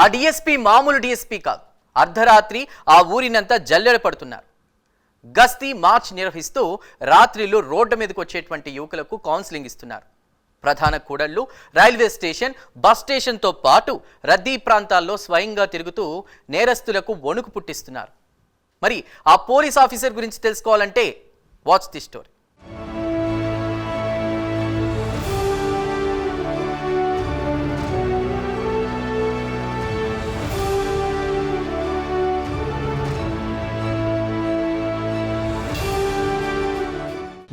ఆ డీఎస్పీ మామూలు డీఎస్పీ కాదు. అర్ధరాత్రి ఆ ఊరినంతా జల్లెడ పడుతున్నారు. గస్తీ మార్చ్ నిర్వహిస్తూ రాత్రిలో రోడ్డు మీదకు వచ్చేటువంటి యువకులకు కౌన్సిలింగ్ ఇస్తున్నారు. ప్రధాన కూడళ్లు, రైల్వే స్టేషన్, బస్ స్టేషన్తో పాటు రద్దీ ప్రాంతాల్లో స్వయంగా తిరుగుతూ నేరస్తులకు వణుకు పుట్టిస్తున్నారు. మరి ఆ పోలీస్ ఆఫీసర్ గురించి తెలుసుకోవాలంటే వాచ్ ది స్టోరీ.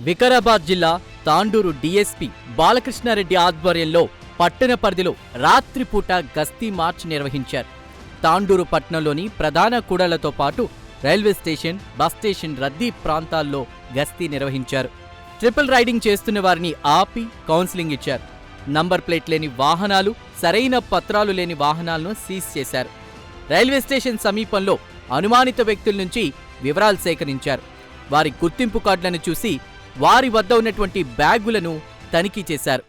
వికారాబాద్ జిల్లా తాండూరు డీఎస్పీ బాలకృష్ణారెడ్డి ఆధ్వర్యంలో పట్టణ పరిధిలో రాత్రిపూట గస్తీ మార్చ్ నిర్వహించారు. తాండూరు పట్టణంలోని ప్రధాన కూడళ్లతో పాటు రైల్వే స్టేషన్, బస్ స్టేషన్ రద్దీ ప్రాంతాల్లో గస్తీ నిర్వహించారు. ట్రిపుల్ రైడింగ్ చేస్తున్న వారిని ఆపి కౌన్సిలింగ్ ఇచ్చారు. నంబర్ ప్లేట్ లేని వాహనాలు, సరైన పత్రాలు లేని వాహనాలను సీజ్ చేశారు. రైల్వే స్టేషన్ సమీపంలో అనుమానిత వ్యక్తుల నుంచి వివరాలు సేకరించారు. వారి గుర్తింపు కార్డులను చూసి వారి వద్ద ఉన్నటువంటి బ్యాగులను తనిఖీ చేశారు.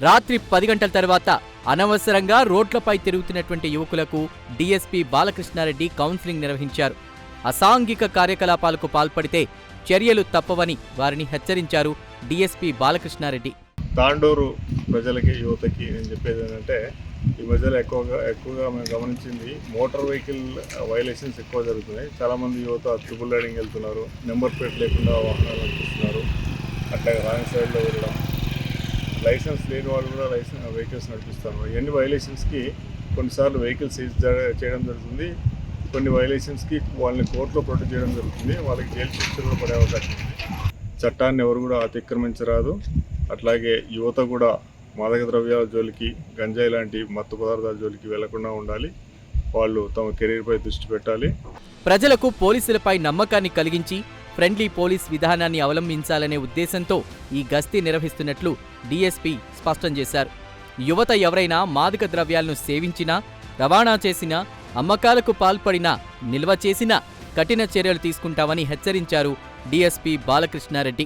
రాత్రి 10 గంటల తర్వాత అనవసరంగా రోడ్లపై తిరుగుతున్నటువంటి యువకులకు డీఎస్పీ బాలకృష్ణారెడ్డి కౌన్సిలింగ్ నిర్వహించారు. అసాంఘిక కార్యకలాపాలకు పాల్పడితే చర్యలు తప్పవని వారిని హెచ్చరించారు డీఎస్పీ బాలకృష్ణారెడ్డి. తాండూరు ప్రజలకి, యువతకి నేను చెప్పేది ఏంటంటే, ఈ మధ్యలో ఎక్కువగా మేము గమనించింది మోటార్ వెహికల్ వైలేషన్స్ ఎక్కువ జరుగుతున్నాయి. చాలామంది యువత ట్రిపుల్ రైడింగ్ వెళ్తున్నారు, నెంబర్ ప్లేట్ లేకుండా వాహనాలు నడిపిస్తున్నారు, అట్లాగే రాంగ్ సైడ్లో వెళ్ళడం, లైసెన్స్ లేని వాళ్ళు కూడా వెహికల్స్ నడిపిస్తున్నారు. ఇవన్నీ వైలేషన్స్కి కొన్నిసార్లు వెహికల్స్ సీజ్ చేయడం జరుగుతుంది. కొన్ని వైలేషన్స్కి వాళ్ళని కోర్టులో ప్రొటెక్ట్ చేయడం జరుగుతుంది. వాళ్ళకి జైలు శిక్షలు పడే అవకాశం ఉంది. చట్టాన్ని ఎవరు కూడా అతిక్రమించరాదు. అట్లాగే యువత కూడా మాదక ద్రవ్యాల జోలికి, గంజాయి లాంటి మత్తు పదార్థాల జోలికి వెళ్లకుండా ఉండాలి. వాళ్ళు తమ కెరీర్పై దృష్టి పెట్టాలి. ప్రజలకు పోలీసులపై నమ్మకాన్ని కలిగించి ఫ్రెండ్లీ పోలీస్ విధానాన్ని అవలంబించాలనే ఉద్దేశంతో ఈ గస్తీ నిర్వహిస్తున్నట్లు డీఎస్పీ స్పష్టం చేశారు. యువత ఎవరైనా మాదక ద్రవ్యాలను సేవించినా, రవాణా చేసినా, అమ్మకాలకు పాల్పడినా, నిల్వ చేసినా కఠిన చర్యలు తీసుకుంటామని హెచ్చరించారు డీఎస్పీ బాలకృష్ణారెడ్డి.